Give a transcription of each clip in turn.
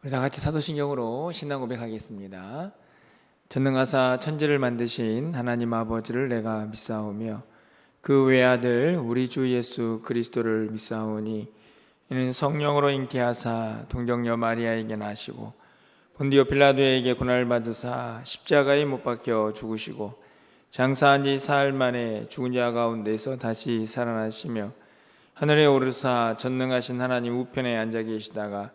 우리 다 같이 사도신경으로 신앙 고백하겠습니다. 전능하사 천지를 만드신 하나님 아버지를 내가 믿사오며 그 외아들 우리 주 예수 그리스도를 믿사오니 이는 성령으로 잉태하사 동정녀 마리아에게 나시고 본디오 빌라도에게 고난을 받으사 십자가에 못 박혀 죽으시고 장사한 지 사흘 만에 죽은 자 가운데서 다시 살아나시며 하늘에 오르사 전능하신 하나님 우편에 앉아 계시다가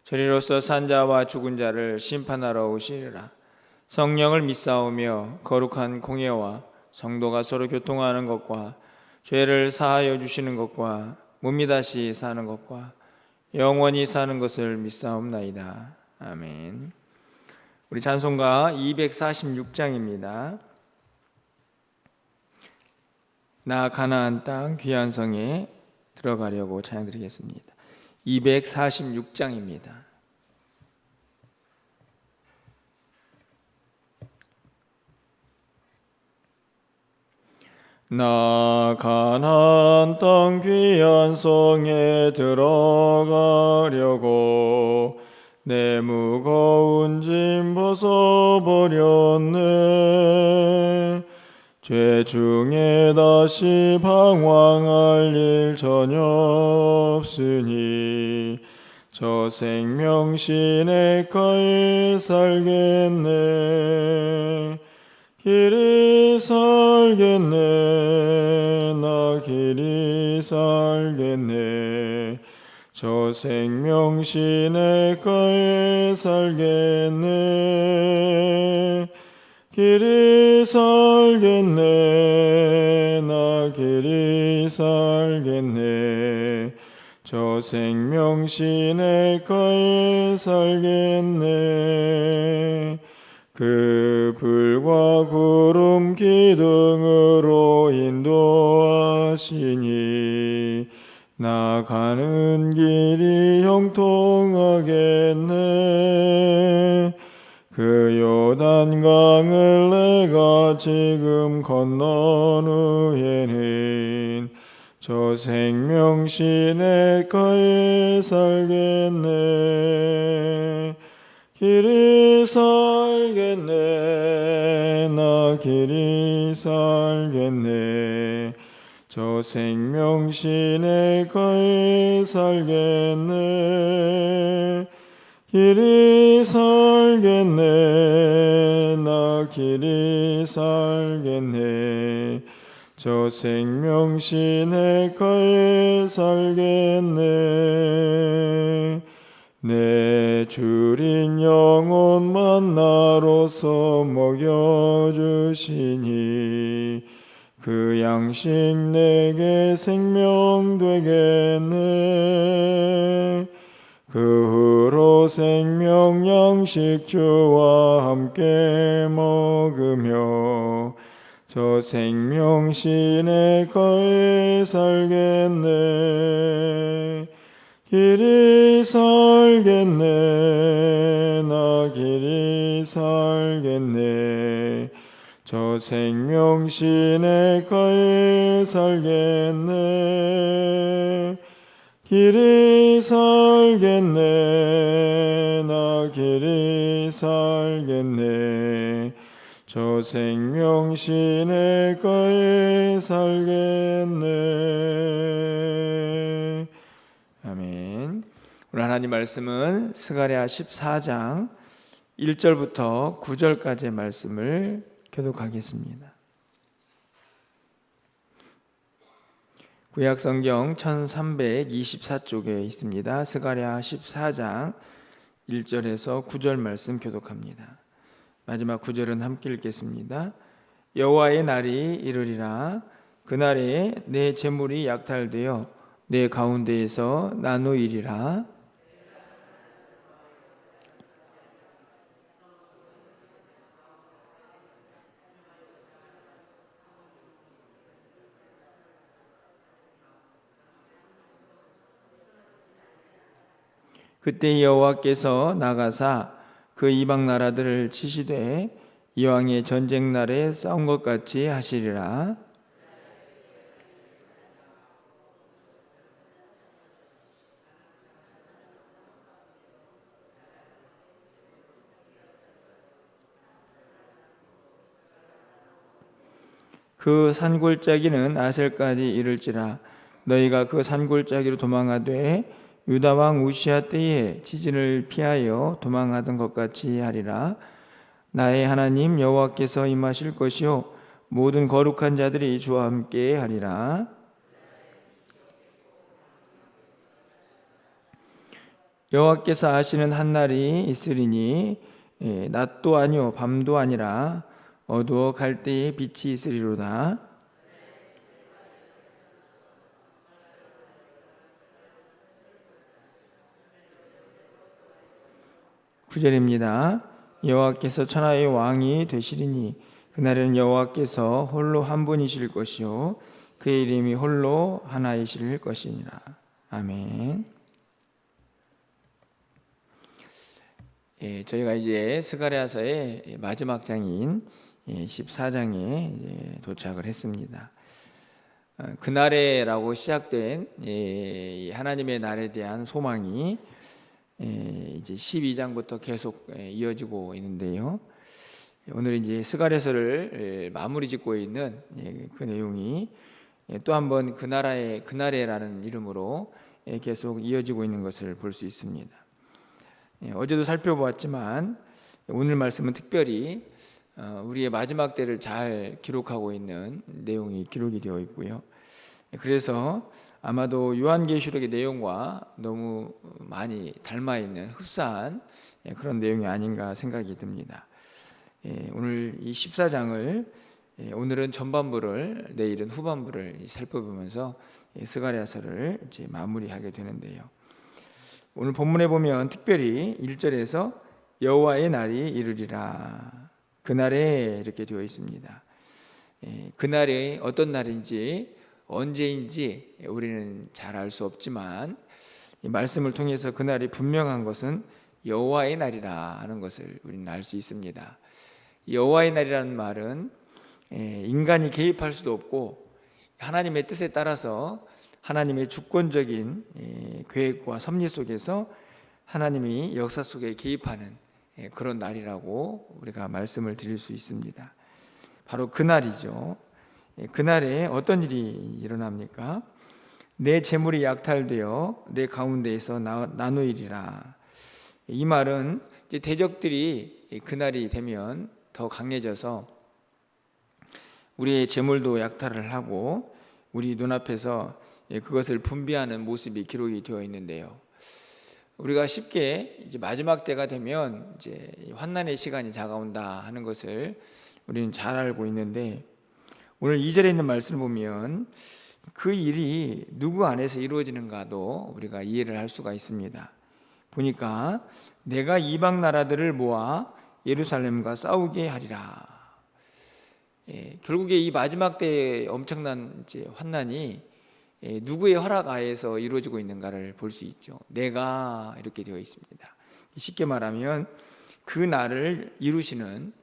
저리로서 산자와 죽은 자를 심판하러 오시리라. 성령을 믿사오며 거룩한 공예와 성도가 서로 교통하는 것과 죄를 사하여 주시는 것과 몸이 다시 사는 것과 영원히 사는 것을 믿사옵나이다. 아멘. 우리 찬송가 246장입니다. 나 가나안 땅 귀한 성에 들어가려고 찬양드리겠습니다. 246장입니다. 나 가나안 땅 귀한 성에 들어가려고 내 무거운 짐 벗어버렸네. 죄 중에 다시 방황할 일 전혀 없으니 저 생명 시냇가에 살겠네. 길이 살겠네. 나 길이 살겠네. 저 생명 시냇가에 살겠네. 길이 살겠네. 나 길이 살겠네. 저 생명 시냇가에 살겠네. 그 불과 구름 기둥으로 인도하시니 나 가는 길이 형통하겠네. 그 요단강을 내가 지금 건넌 후에는 저 생명 시냇가에 살겠네. 길이 살겠네. 나 길이 살겠네. 저 생명 시냇가에 살겠네. 길이 살겠네. 나 길이 살겠네. 저 생명 시냇가에 살겠네. 내 주린 영혼 만나로서 먹여주시니 그 양식 내게 생명 되겠네. 그 후로 생명 양식 주와 함께 먹으며 저 생명 시냇가에 살겠네. 길이 살겠네. 나 길이 살겠네. 저 생명 시냇가에 살겠네. 길이 살겠네. 나 길이 살겠네. 저 생명 시냇가에 살겠네. 아멘. 오늘 하나님 말씀은 스가랴 14장 1절부터 9절까지의 말씀을 교독하겠습니다. 구약성경 1324쪽에 있습니다. 스가랴 14장 1절에서 9절 말씀 교독합니다. 마지막 9절은 함께 읽겠습니다. 여호와의 날이 이르리라. 그날에 내 재물이 약탈되어 내 가운데에서 나누이리라. 그때 여호와께서 나가사 그 이방 나라들을 치시되 이왕의 전쟁 날에 싸운 것 같이 하시리라. 그 산골짜기는 아셀까지 이를지라. 너희가 그 산골짜기로 도망하되 유다 왕 우시야 때에 지진을 피하여 도망하던 것 같이 하리라. 나의 하나님 여호와께서 임하실 것이요 모든 거룩한 자들이 주와 함께 하리라. 여호와께서 하시는 한 날이 있으리니 낮도 아니요 밤도 아니라 어두워 갈 때에 빛이 있으리로다. 9절입니다. 여호와께서 천하의 왕이 되시리니 그날에는 여호와께서 홀로 한 분이실 것이요 그의 이름이 홀로 하나이실 것이니라. 아멘. 저희가 이제 스가랴서의 마지막 장인 14장에 도착을 했습니다. 그날에라고 시작된 하나님의 날에 대한 소망이 이제 12장부터 계속 이어지고 있는데요. 오늘 이제 스가랴서를 마무리 짓고 있는 그 내용이 또 한번 그날에라는 이름으로 계속 이어지고 있는 것을 볼 수 있습니다. 어제도 살펴보았지만 오늘 말씀은 특별히 우리의 마지막 때를 잘 기록하고 있는 내용이 기록이 되어 있고요. 그래서 아마도 요한계시록의 내용과 너무 많이 닮아있는 흡사한 그런 내용이 아닌가 생각이 듭니다. 오늘 이 14장을 오늘은 전반부를 내일은 후반부를 살펴보면서 스가랴서를 이제 마무리하게 되는데요. 오늘 본문에 보면 특별히 1절에서 여호와의 날이 이르리라 그날에 이렇게 되어 있습니다. 그날이 어떤 날인지 언제인지 우리는 잘 알 수 없지만 이 말씀을 통해서 그날이 분명한 것은 여호와의 날이라 하는 것을 우리는 알 수 있습니다. 여호와의 날이라는 말은 인간이 개입할 수도 없고 하나님의 뜻에 따라서 하나님의 주권적인 계획과 섭리 속에서 하나님이 역사 속에 개입하는 그런 날이라고 우리가 말씀을 드릴 수 있습니다. 바로 그날이죠. 그날에 어떤 일이 일어납니까? 내 재물이 약탈되어 내 가운데에서 나누이리라. 이 말은 대적들이 그날이 되면 더 강해져서 우리의 재물도 약탈을 하고 우리 눈앞에서 그것을 분비하는 모습이 기록이 되어 있는데요. 우리가 쉽게 이제 마지막 때가 되면 이제 환난의 시간이 다가온다 하는 것을 우리는 잘 알고 있는데 오늘 2절에 있는 말씀을 보면 그 일이 누구 안에서 이루어지는가도 우리가 이해를 할 수가 있습니다. 보니까 내가 이방 나라들을 모아 예루살렘과 싸우게 하리라. 결국에 이 마지막 때의 엄청난 이제 환난이 누구의 허락 하에서 이루어지고 있는가를 볼 수 있죠. 내가 이렇게 되어 있습니다. 쉽게 말하면 그 날을 이루시는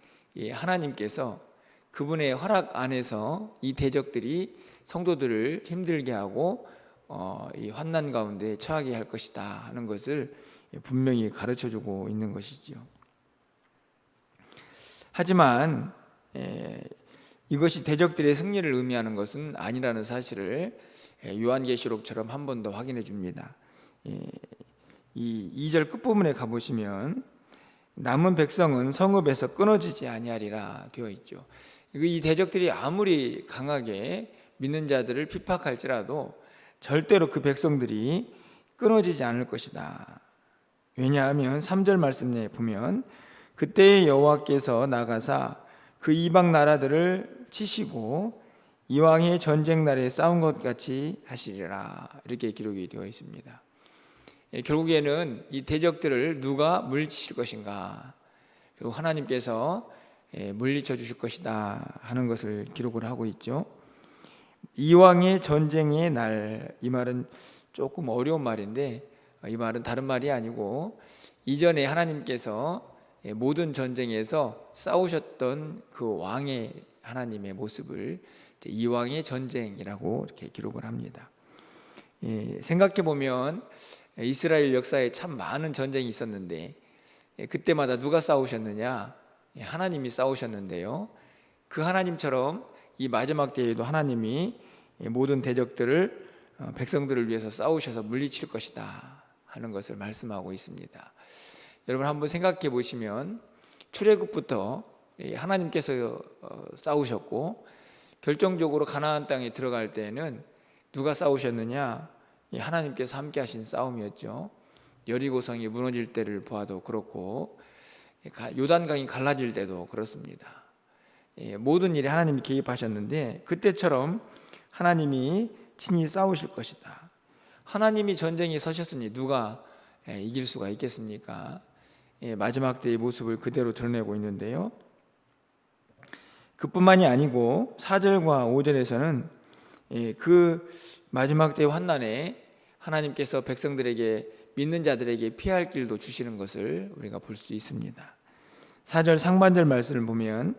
하나님께서 그분의 허락 안에서 이 대적들이 성도들을 힘들게 하고 이 환난 가운데 처하게 할 것이다 하는 것을 분명히 가르쳐주고 있는 것이지요. 하지만 이것이 대적들의 승리를 의미하는 것은 아니라는 사실을 요한계시록처럼 한 번 더 확인해 줍니다. 이 2절 끝부분에 가보시면 남은 백성은 성읍에서 끊어지지 아니하리라 되어 있죠. 이 대적들이 아무리 강하게 믿는 자들을 핍박할지라도 절대로 그 백성들이 끊어지지 않을 것이다. 왜냐하면 3절 말씀에 보면 그때의 여호와께서 나가사 그 이방 나라들을 치시고 이왕의 전쟁 날에 싸운 것 같이 하시리라 이렇게 기록이 되어 있습니다. 결국에는 이 대적들을 누가 물리치실 것인가, 그리고 하나님께서 물리쳐 주실 것이다 하는 것을 기록을 하고 있죠. 이왕의 전쟁의 날, 이 말은 조금 어려운 말인데 이 말은 다른 말이 아니고 이전에 하나님께서 모든 전쟁에서 싸우셨던 그 왕의 하나님의 모습을 이왕의 전쟁이라고 이렇게 기록을 합니다. 생각해 보면 이스라엘 역사에 참 많은 전쟁이 있었는데 그때마다 누가 싸우셨느냐? 하나님이 싸우셨는데요. 그 하나님처럼 이 마지막 때에도 하나님이 모든 대적들을 백성들을 위해서 싸우셔서 물리칠 것이다 하는 것을 말씀하고 있습니다. 여러분 한번 생각해 보시면 출애굽부터 하나님께서 싸우셨고 결정적으로 가나안 땅에 들어갈 때에는 누가 싸우셨느냐? 하나님께서 함께 하신 싸움이었죠. 여리고성이 무너질 때를 보아도 그렇고 요단강이 갈라질 때도 그렇습니다. 모든 일에 하나님이 개입하셨는데 그때처럼 하나님이 친히 싸우실 것이다. 하나님이 전쟁에 서셨으니 누가 이길 수가 있겠습니까? 마지막 때의 모습을 그대로 드러내고 있는데요. 그뿐만이 아니고 4절과 5절에서는 그 마지막 때의 환난에 하나님께서 백성들에게 믿는 자들에게 피할 길도 주시는 것을 우리가 볼 수 있습니다. 4절 상반절 말씀을 보면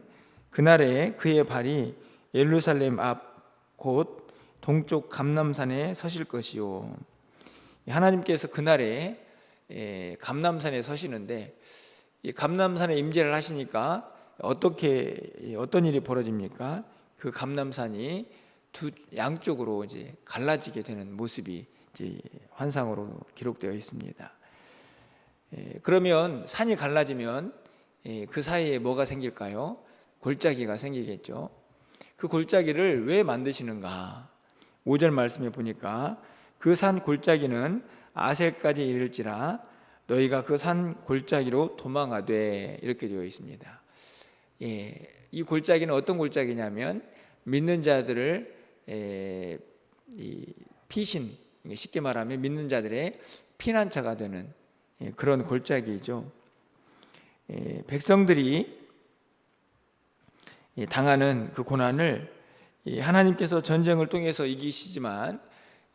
그날에 그의 발이 예루살렘 앞 곧 동쪽 감람산에 서실 것이요. 하나님께서 그날에 감람산에 서시는데 이 감람산에 임재를 하시니까 어떤 일이 벌어집니까? 그 감람산이 두 양쪽으로 이제 갈라지게 되는 모습이 이제 환상으로 기록되어 있습니다. 그러면 산이 갈라지면 그 사이에 뭐가 생길까요? 골짜기가 생기겠죠. 그 골짜기를 왜 만드시는가? 5절 말씀에 보니까 그 산 골짜기는 아셀까지 이를지라 너희가 그 산 골짜기로 도망하되 이렇게 되어 있습니다. 이 골짜기는 어떤 골짜기냐면 믿는 자들을 피신, 쉽게 말하면 믿는 자들의 피난처가 되는 그런 골짜기이죠. 백성들이 당하는 그 고난을 하나님께서 전쟁을 통해서 이기시지만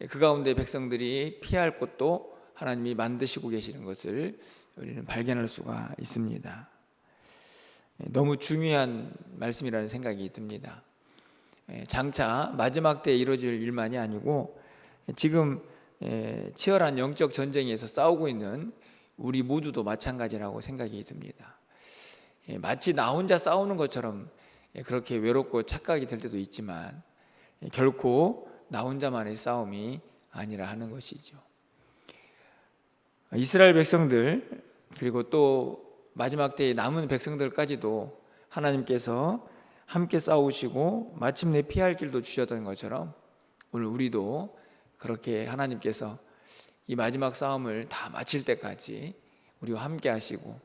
그 가운데 백성들이 피할 곳도 하나님이 만드시고 계시는 것을 우리는 발견할 수가 있습니다. 너무 중요한 말씀이라는 생각이 듭니다. 장차 마지막 때에 이루어질 일만이 아니고 지금 치열한 영적 전쟁에서 싸우고 있는 우리 모두도 마찬가지라고 생각이 듭니다. 마치 나 혼자 싸우는 것처럼 그렇게 외롭고 착각이 될 때도 있지만 결코 나 혼자만의 싸움이 아니라 하는 것이죠. 이스라엘 백성들 그리고 또 마지막 때의 남은 백성들까지도 하나님께서 함께 싸우시고 마침내 피할 길도 주셨던 것처럼 오늘 우리도 그렇게 하나님께서 이 마지막 싸움을 다 마칠 때까지 우리와 함께 하시고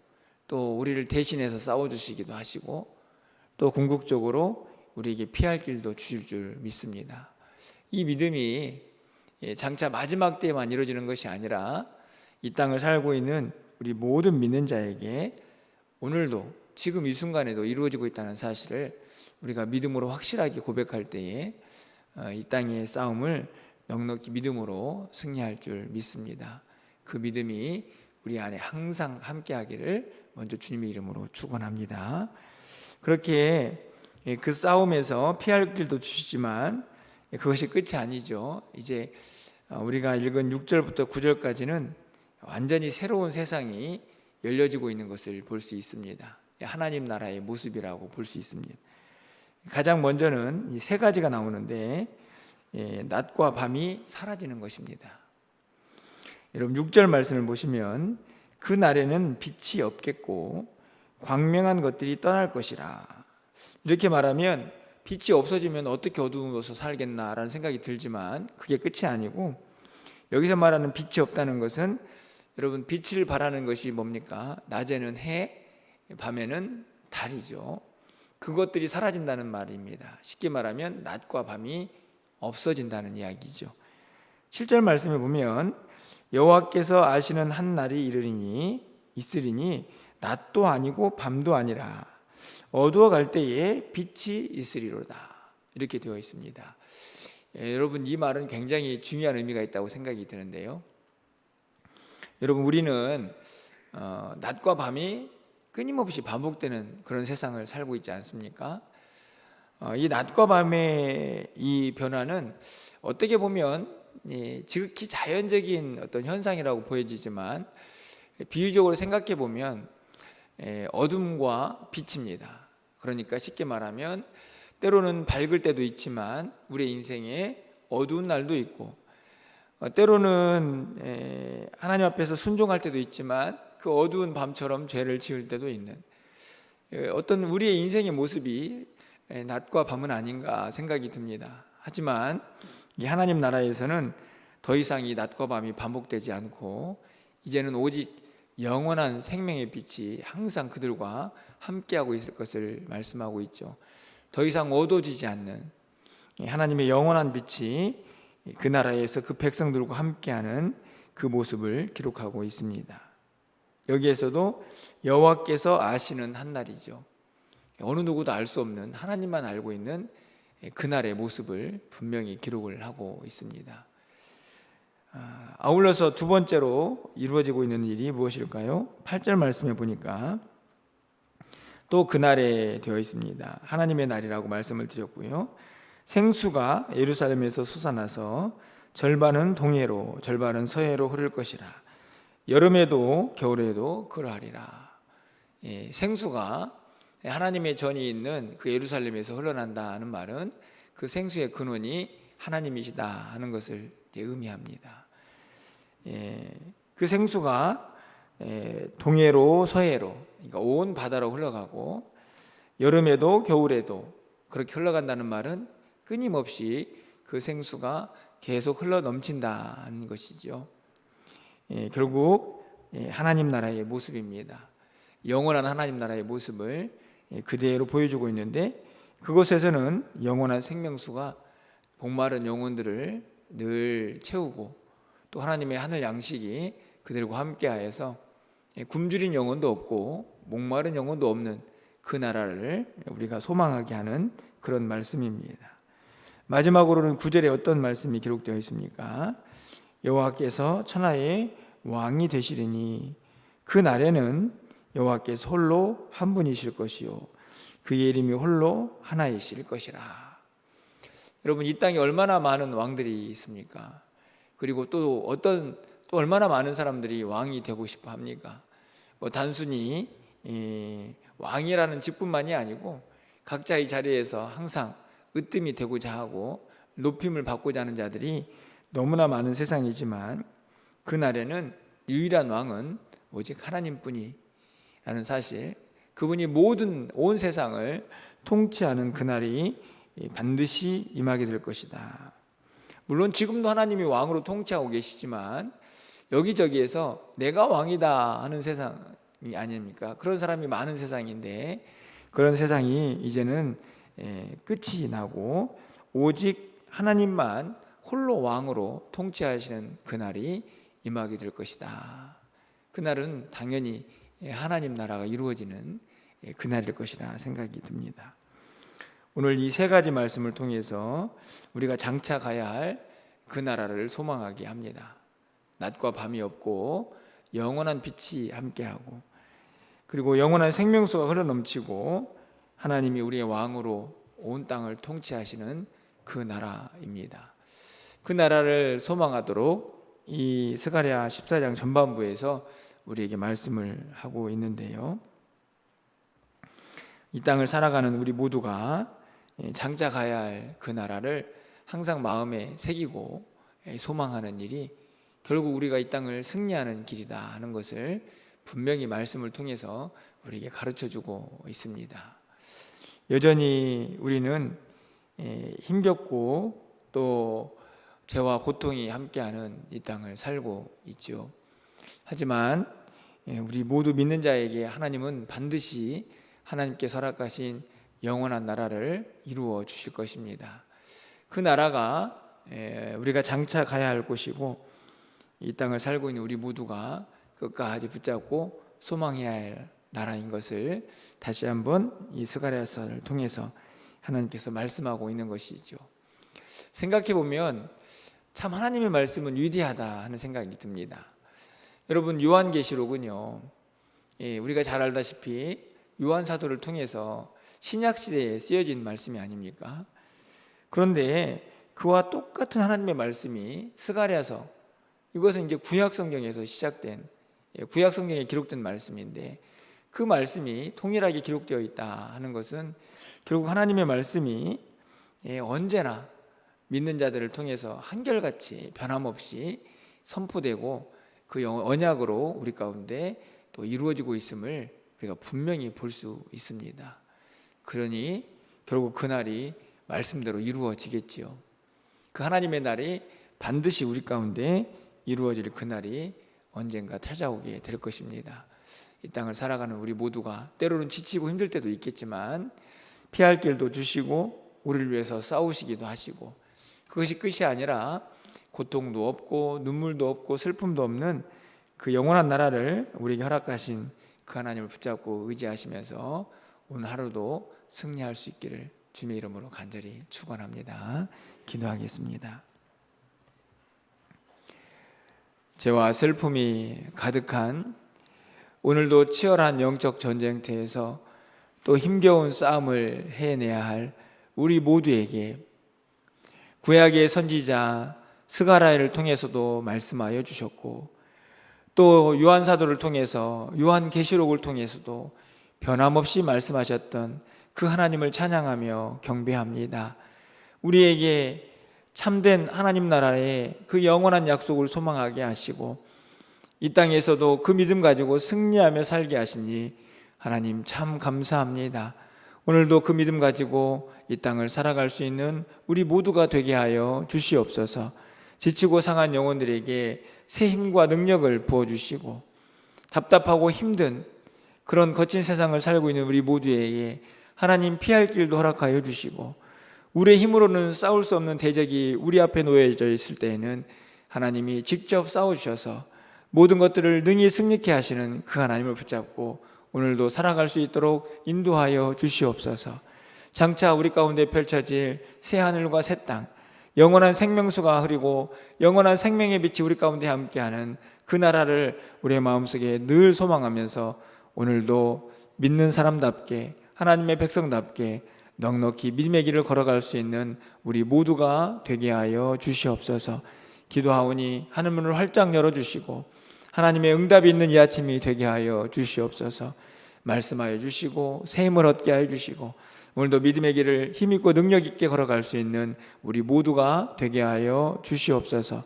또 우리를 대신해서 싸워주시기도 하시고 또 궁극적으로 우리에게 피할 길도 주실 줄 믿습니다. 이 믿음이 장차 마지막 때에만 이루어지는 것이 아니라 이 땅을 살고 있는 우리 모든 믿는 자에게 오늘도 지금 이 순간에도 이루어지고 있다는 사실을 우리가 믿음으로 확실하게 고백할 때에 이 땅의 싸움을 넉넉히 믿음으로 승리할 줄 믿습니다. 그 믿음이 우리 안에 항상 함께하기를 먼저 주님의 이름으로 축원합니다. 그렇게 그 싸움에서 피할 길도 주시지만 그것이 끝이 아니죠. 이제 우리가 읽은 6절부터 9절까지는 완전히 새로운 세상이 열려지고 있는 것을 볼 수 있습니다. 하나님 나라의 모습이라고 볼 수 있습니다. 가장 먼저는 이 세 가지가 나오는데 낮과 밤이 사라지는 것입니다. 여러분 6절 말씀을 보시면 그 날에는 빛이 없겠고 광명한 것들이 떠날 것이라. 이렇게 말하면 빛이 없어지면 어떻게 어두워서 살겠나라는 생각이 들지만 그게 끝이 아니고 여기서 말하는 빛이 없다는 것은 여러분 빛을 발하는 것이 뭡니까? 낮에는 해, 밤에는 달이죠. 그것들이 사라진다는 말입니다. 쉽게 말하면 낮과 밤이 없어진다는 이야기죠. 7절 말씀에 보면 여호와께서 아시는 한 날이 있으리니 낮도 아니고 밤도 아니라 어두워갈 때에 빛이 있으리로다. 이렇게 되어 있습니다. 여러분 이 말은 굉장히 중요한 의미가 있다고 생각이 드는데요. 여러분 우리는 낮과 밤이 끊임없이 반복되는 그런 세상을 살고 있지 않습니까? 이 낮과 밤의 이 변화는 어떻게 보면 지극히 자연적인 어떤 현상이라고 보여지지만 비유적으로 생각해 보면 어둠과 빛입니다. 그러니까 쉽게 말하면 때로는 밝을 때도 있지만 우리의 인생에 어두운 날도 있고, 때로는 하나님 앞에서 순종할 때도 있지만 그 어두운 밤처럼 죄를 지을 때도 있는, 어떤 우리의 인생의 모습이 낮과 밤은 아닌가 생각이 듭니다. 하지만 이 하나님 나라에서는 더 이상 이 낮과 밤이 반복되지 않고 이제는 오직 영원한 생명의 빛이 항상 그들과 함께하고 있을 것을 말씀하고 있죠. 더 이상 어두워지지 않는 하나님의 영원한 빛이 그 나라에서 그 백성들과 함께하는 그 모습을 기록하고 있습니다. 여기에서도 여호와께서 아시는 한 날이죠. 어느 누구도 알 수 없는, 하나님만 알고 있는 그날의 모습을 분명히 기록을 하고 있습니다. 아울러서 두 번째로 이루어지고 있는 일이 무엇일까요? 8절 말씀에 보니까 또 그날에 되어 있습니다. 하나님의 날이라고 말씀을 드렸고요. 생수가 예루살렘에서 솟아나서 절반은 동해로 절반은 서해로 흐를 것이라. 여름에도 겨울에도 그러하리라. 생수가 하나님의 전이 있는 그 예루살렘에서 흘러난다는 말은 그 생수의 근원이 하나님이시다 하는 것을 의미합니다. 그 생수가 동해로 서해로, 그러니까 온 바다로 흘러가고, 여름에도 겨울에도 그렇게 흘러간다는 말은 끊임없이 그 생수가 계속 흘러 넘친다는 것이죠. 결국 하나님 나라의 모습입니다. 영원한 하나님 나라의 모습을 그대로 보여주고 있는데, 그곳에서는 영원한 생명수가 목마른 영혼들을 늘 채우고, 또 하나님의 하늘 양식이 그들과 함께하여서 굶주린 영혼도 없고 목마른 영혼도 없는 그 나라를 우리가 소망하게 하는 그런 말씀입니다. 마지막으로는 9절에 어떤 말씀이 기록되어 있습니까? 여호와께서 천하의 왕이 되시리니 그 날에는 여호와께서 홀로 한 분이실 것이요 그의 이름이 홀로 하나이실 것이라. 여러분, 이 땅에 얼마나 많은 왕들이 있습니까? 그리고 또 얼마나 많은 사람들이 왕이 되고 싶어 합니까? 단순히 왕이라는 직분만이 아니고 각자의 자리에서 항상 으뜸이 되고자 하고 높임을 받고자 하는 자들이 너무나 많은 세상이지만, 그날에는 유일한 왕은 오직 하나님뿐이라는 사실, 그분이 온 세상을 통치하는 그날이 반드시 임하게 될 것이다. 물론 지금도 하나님이 왕으로 통치하고 계시지만 여기저기에서 내가 왕이다 하는 세상이 아닙니까? 그런 사람이 많은 세상인데, 그런 세상이 이제는 끝이 나고 오직 하나님만 홀로 왕으로 통치하시는 그날이 임하게 될 것이다. 그날은 당연히 하나님 나라가 이루어지는 그날일 것이라 생각이 듭니다. 오늘 이 세 가지 말씀을 통해서 우리가 장차 가야 할 그 나라를 소망하게 합니다. 낮과 밤이 없고 영원한 빛이 함께하고, 그리고 영원한 생명수가 흘러넘치고 하나님이 우리의 왕으로 온 땅을 통치하시는 그 나라입니다. 그 나라를 소망하도록 이 스가랴 14장 전반부에서 우리에게 말씀을 하고 있는데요, 이 땅을 살아가는 우리 모두가 장차 가야 할 그 나라를 항상 마음에 새기고 소망하는 일이 결국 우리가 이 땅을 승리하는 길이다 하는 것을 분명히 말씀을 통해서 우리에게 가르쳐주고 있습니다. 여전히 우리는 힘겹고 또 죄와 고통이 함께하는 이 땅을 살고 있죠. 하지만 우리 모두 믿는 자에게 하나님은 반드시 하나님께 허락하신 영원한 나라를 이루어 주실 것입니다. 그 나라가 우리가 장차 가야 할 곳이고, 이 땅을 살고 있는 우리 모두가 끝까지 붙잡고 소망해야 할 나라인 것을 다시 한번 이 스가랴서를 통해서 하나님께서 말씀하고 있는 것이죠. 생각해 보면 참 하나님의 말씀은 위대하다 하는 생각이 듭니다. 여러분, 요한계시록은요, 우리가 잘 알다시피 요한 사도를 통해서 신약 시대에 쓰여진 말씀이 아닙니까? 그런데 그와 똑같은 하나님의 말씀이 스가랴서, 이것은 이제 구약 성경에서 시작된, 구약 성경에 기록된 말씀인데, 그 말씀이 통일하게 기록되어 있다 하는 것은 결국 하나님의 말씀이 언제나 믿는 자들을 통해서 한결같이 변함없이 선포되고 그 언약으로 우리 가운데 또 이루어지고 있음을 우리가 분명히 볼 수 있습니다. 그러니 결국 그날이 말씀대로 이루어지겠지요. 그 하나님의 날이 반드시 우리 가운데 이루어질 그날이 언젠가 찾아오게 될 것입니다. 이 땅을 살아가는 우리 모두가 때로는 지치고 힘들 때도 있겠지만 피할 길도 주시고 우리를 위해서 싸우시기도 하시고, 그것이 끝이 아니라 고통도 없고 눈물도 없고 슬픔도 없는 그 영원한 나라를 우리에게 허락하신 그 하나님을 붙잡고 의지하시면서 오늘 하루도 승리할 수 있기를 주님의 이름으로 간절히 축원합니다. 기도하겠습니다. 죄와 슬픔이 가득한 오늘도 치열한 영적 전쟁터에서 또 힘겨운 싸움을 해내야 할 우리 모두에게 구약의 선지자 스가랴를 통해서도 말씀하여 주셨고, 또 요한사도를 통해서 요한계시록을 통해서도 변함없이 말씀하셨던 그 하나님을 찬양하며 경배합니다. 우리에게 참된 하나님 나라의 그 영원한 약속을 소망하게 하시고 이 땅에서도 그 믿음 가지고 승리하며 살게 하시니 하나님 참 감사합니다. 오늘도 그 믿음 가지고 이 땅을 살아갈 수 있는 우리 모두가 되게 하여 주시옵소서. 지치고 상한 영혼들에게 새 힘과 능력을 부어주시고 답답하고 힘든 그런 거친 세상을 살고 있는 우리 모두에게 하나님 피할 길도 허락하여 주시고, 우리의 힘으로는 싸울 수 없는 대적이 우리 앞에 놓여져 있을 때에는 하나님이 직접 싸워주셔서 모든 것들을 능히 승리케 하시는 그 하나님을 붙잡고 오늘도 살아갈 수 있도록 인도하여 주시옵소서. 장차 우리 가운데 펼쳐질 새 하늘과 새 땅, 영원한 생명수가 흐르고 영원한 생명의 빛이 우리 가운데 함께하는 그 나라를 우리의 마음속에 늘 소망하면서 오늘도 믿는 사람답게 하나님의 백성답게 넉넉히 믿음의 길을 걸어갈 수 있는 우리 모두가 되게 하여 주시옵소서. 기도하오니 하늘문을 활짝 열어주시고 하나님의 응답이 있는 이 아침이 되게 하여 주시옵소서. 말씀하여 주시고 새 힘을 얻게 하여 주시고 오늘도 믿음의 길을 힘있고 능력 있게 걸어갈 수 있는 우리 모두가 되게 하여 주시옵소서.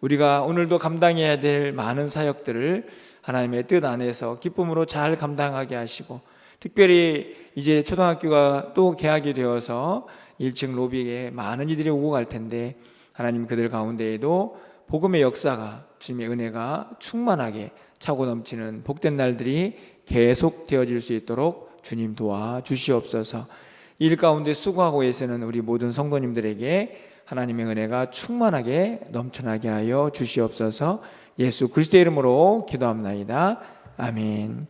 우리가 오늘도 감당해야 될 많은 사역들을 하나님의 뜻 안에서 기쁨으로 잘 감당하게 하시고, 특별히 이제 초등학교가 또 개학이 되어서 1층 로비에 많은 이들이 오고 갈 텐데 하나님 그들 가운데에도 복음의 역사가, 주님의 은혜가 충만하게 차고 넘치는 복된 날들이 계속 되어질 수 있도록 주님 도와주시옵소서. 일 가운데 수고하고 계시는 우리 모든 성도님들에게 하나님의 은혜가 충만하게 넘쳐나게 하여 주시옵소서. 예수 그리스도의 이름으로 기도합나이다. 아멘.